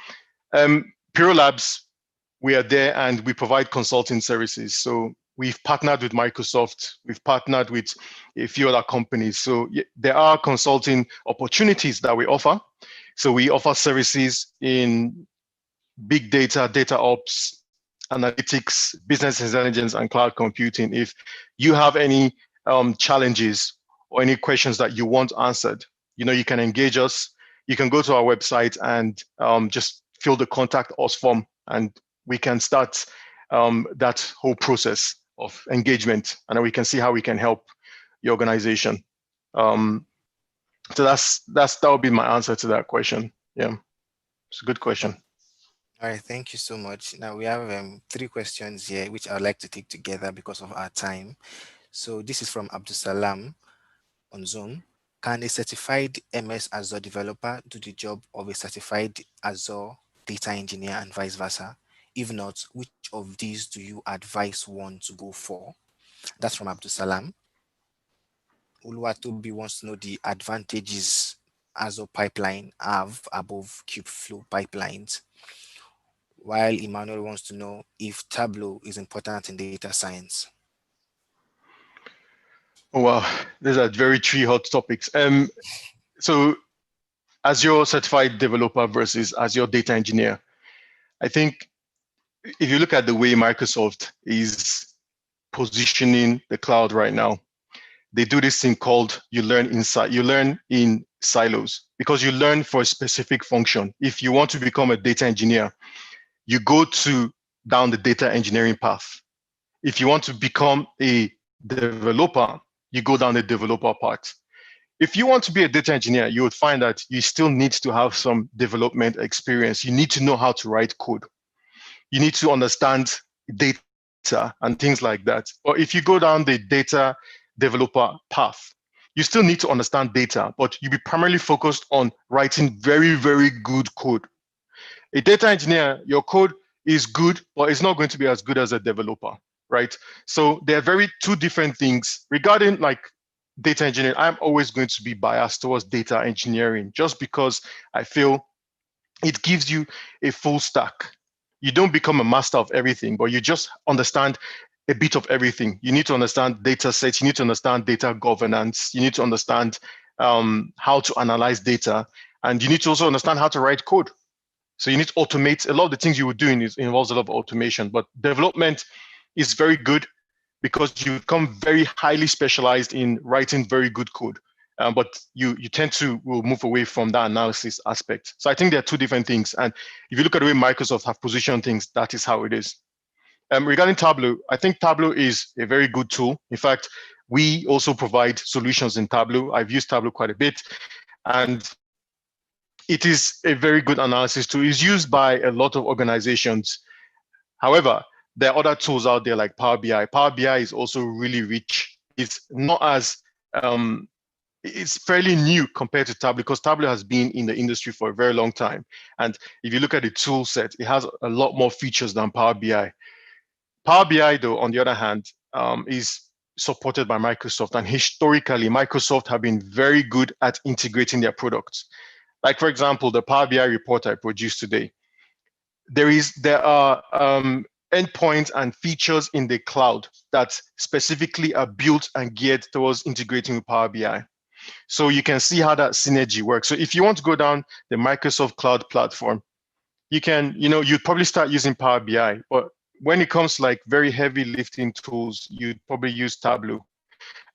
Purelabs, we are there and we provide consulting services. So we've partnered with Microsoft, we've partnered with a few other companies. So there are consulting opportunities that we offer. So we offer services in big data, data ops, analytics, business intelligence, and cloud computing. If you have any challenges or any questions that you want answered, you can engage us. You can go to our website and just fill the contact us form, and we can start that whole process of engagement, and then we can see how we can help your organization. So that would be my answer to that question. Yeah, it's a good question. All right, thank you so much. Now we have three questions here, which I'd like to take together because of our time. So this is from Abdusalam on Zoom. Can a certified MS Azure developer do the job of a certified Azure data engineer and vice versa? If not, which of these do you advise one to go for? That's from Abdusalam. Uluwatobi wants to know the advantages Azure pipeline have above Kubeflow pipelines, while Emmanuel wants to know if Tableau is important in data science. Oh, wow, these are very three hot topics. So Azure certified developer versus Azure data engineer. I think if you look at the way Microsoft is positioning the cloud right now, they do this thing called you learn in silos, because you learn for a specific function. If you want to become a data engineer, you go down the data engineering path. If you want to become a developer, you go down the developer part. If you want to be a data engineer, you would find that you still need to have some development experience. You need to know how to write code. You need to understand data and things like that. Or if you go down the data developer path, you still need to understand data, but you'll be primarily focused on writing very, very good code. A data engineer, your code is good, but it's not going to be as good as a developer, right? So they're two different things. Regarding like data engineering, I'm always going to be biased towards data engineering just because I feel it gives you a full stack. You don't become a master of everything, but you just understand a bit of everything. You need to understand data sets, you need to understand data governance, you need to understand how to analyze data, and you need to also understand how to write code. So you need to automate. A lot of the things you were doing involves a lot of automation, but development is very good because you become very highly specialized in writing very good code. But you tend to will move away from that analysis aspect. So I think there are two different things. And if you look at the way Microsoft have positioned things, that is how it is. Regarding Tableau, I think Tableau is a very good tool. In fact, we also provide solutions in Tableau. I've used Tableau quite a bit. And it is a very good analysis tool. It's used by a lot of organizations. However, there are other tools out there like Power BI. Power BI is also really rich. It's not as it's fairly new compared to Tableau, because Tableau has been in the industry for a very long time. And if you look at the tool set, it has a lot more features than Power BI. Power BI, though, on the other hand, is supported by Microsoft. And historically, Microsoft have been very good at integrating their products. Like, for example, the Power BI report I produced today. There are endpoints and features in the cloud that specifically are built and geared towards integrating with Power BI. So you can see how that synergy works. So if you want to go down the Microsoft Cloud platform, you can, you'd probably start using Power BI. But when it comes to like very heavy lifting tools, you'd probably use Tableau.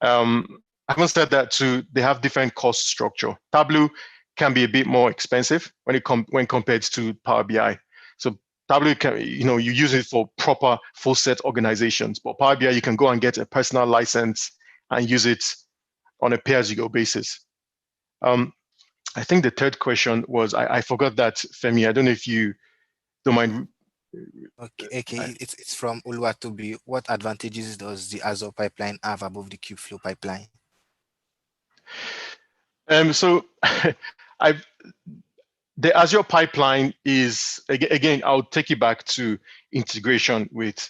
Having said that too, they have different cost structure. Tableau can be a bit more expensive when compared to Power BI. So Tableau can, you use it for proper full set organizations. But Power BI, you can go and get a personal license and use it on a pay-as-you-go basis. I think the third question was, I forgot that, Femi. I don't know if you don't mind. Okay. It's from Uluwatobi. What advantages does the Azure pipeline have above the Kubeflow pipeline? So the Azure pipeline is, again, I'll take you back to integration with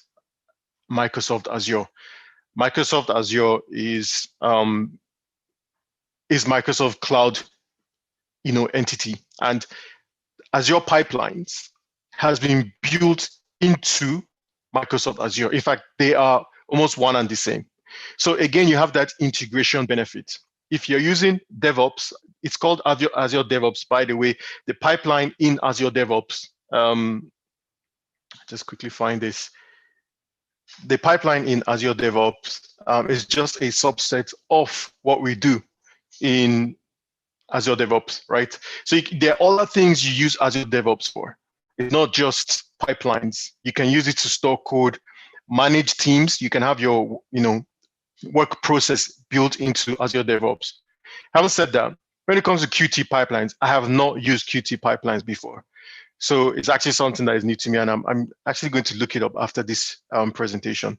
Microsoft Azure. Microsoft Azure is Microsoft Cloud, entity, and Azure pipelines has been built into Microsoft Azure. In fact, they are almost one and the same. So again, you have that integration benefit. If you're using DevOps, it's called Azure DevOps, by the way. The pipeline in Azure DevOps, just quickly find this. The pipeline in Azure DevOps is just a subset of what we do in Azure DevOps, right? So there are other things you use Azure DevOps for. It's not just pipelines. You can use it to store code, manage teams. You can have your, work process built into Azure DevOps. Having said that, when it comes to Qt pipelines, I have not used Qt pipelines before. So it's actually something that is new to me, and I'm actually going to look it up after this presentation.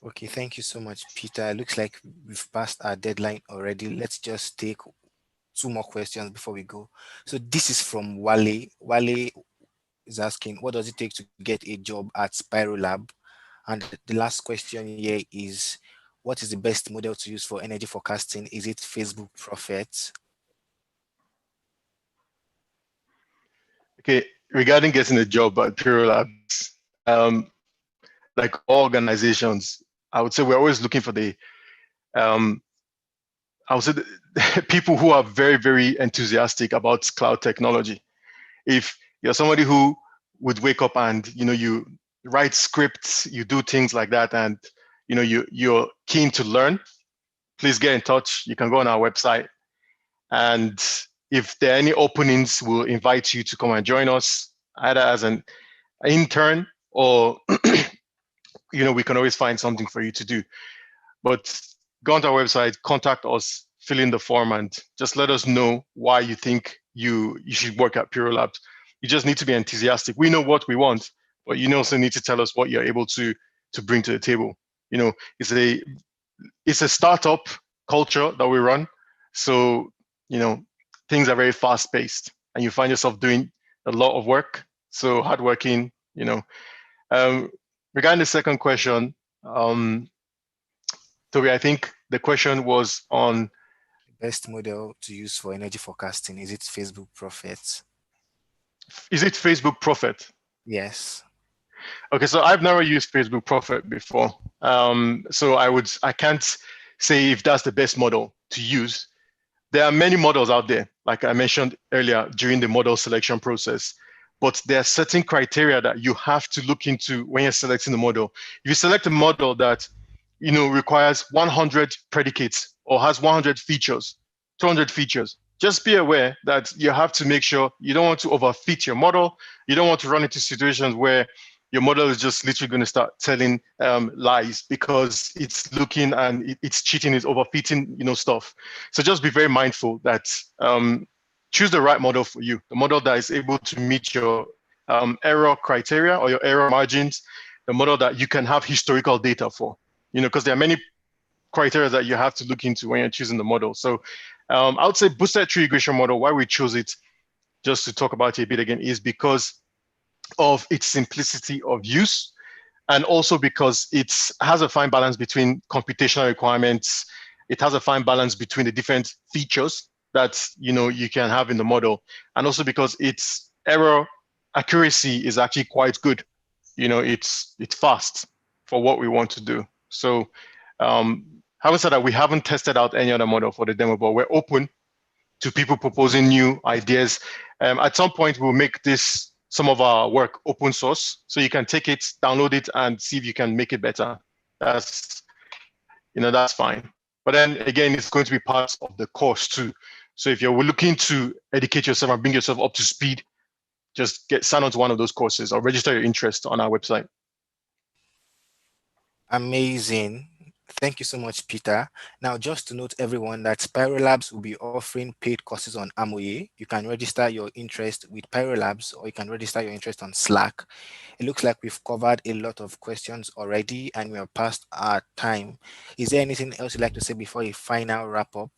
Okay, thank you so much, Peter. It looks like we've passed our deadline already. Let's just take 2 more questions before we go. So this is from Wale. Wale is asking, what does it take to get a job at Purelabs? And the last question here is, what is the best model to use for energy forecasting? Is it Facebook Prophet? Okay, regarding getting a job at Purelabs, like all organizations, I would say we're always looking for the people who are very, very enthusiastic about cloud technology. If you're somebody who would wake up and you write scripts, you do things like that, and you're keen to learn, please get in touch. You can go on our website, and if there are any openings, we'll invite you to come and join us, either as an intern or we can always find something for you to do. But go onto our website, contact us, fill in the form, and just let us know why you think you should work at Purelabs. You just need to be enthusiastic. We know what we want, but you also need to tell us what you're able to bring to the table. It's a startup culture that we run, so things are very fast paced, and you find yourself doing a lot of work. So hardworking. Regarding the second question, Toby, I think the question was on best model to use for energy forecasting. Is it Facebook Prophet? Is it Facebook Prophet? Yes. Okay, so I've never used Facebook Prophet before. So I can't say if that's the best model to use. There are many models out there, like I mentioned earlier during the model selection process, but there are certain criteria that you have to look into when you're selecting the model. If you select a model that requires 100 predicates or has 100 features, 200 features, just be aware that you have to make sure you don't want to overfit your model. You don't want to run into situations where your model is just literally going to start telling lies because it's looking and it's cheating, it's overfitting, stuff. So just be very mindful that choose the right model for you, the model that is able to meet your error criteria or your error margins, the model that you can have historical data for, because there are many criteria that you have to look into when you're choosing the model. So I would say boosted tree regression model, why we chose it, just to talk about it a bit again, is because of its simplicity of use, and also because it has a fine balance between computational requirements. It has a fine balance between the different features that you can have in the model, and also because its error accuracy is actually quite good. It's fast for what we want to do. So having said that, we haven't tested out any other model for the demo, but we're open to people proposing new ideas. At some point, we'll make some of our work open source, so you can take it, download it, and see if you can make it better. That's fine. But then again, it's going to be part of the course too. So if you're looking to educate yourself and bring yourself up to speed, just sign on to one of those courses or register your interest on our website. Amazing. Thank you so much, Peter. Now, just to note everyone that Purelabs will be offering paid courses on Hamoye. You can register your interest with Purelabs, or you can register your interest on Slack. It looks like we've covered a lot of questions already and we are past our time. Is there anything else you'd like to say before a final wrap up?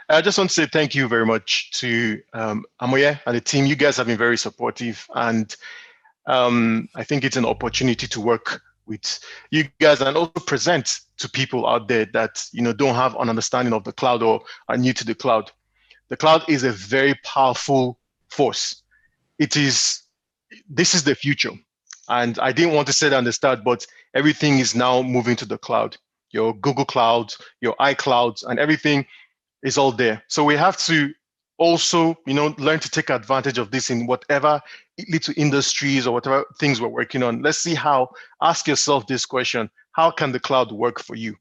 I just want to say thank you very much to Hamoye and the team. You guys have been very supportive, and I think it's an opportunity to work with you guys and also present to people out there that don't have an understanding of the cloud or are new to the cloud. The cloud is a very powerful force. This is the future. And I didn't want to say that on the start, but everything is now moving to the cloud. Your Google Cloud, your iClouds, and everything is all there. So we have to also, learn to take advantage of this in whatever little industries or whatever things we're working on. Let's see ask yourself this question: how can the cloud work for you?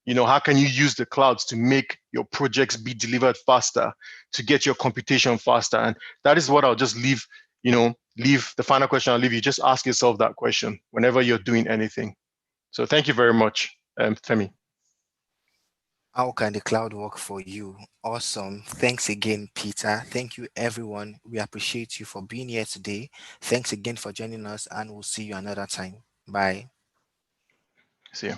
How can you use the clouds to make your projects be delivered faster, to get your computation faster? And that is what I'll just leave the final question I'll leave you. Just ask yourself that question whenever you're doing anything. So thank you very much, Femi. How can the cloud work for you? Awesome. Thanks again, Peter. Thank you, everyone. We appreciate you for being here today. Thanks again for joining us, and we'll see you another time. Bye. See you.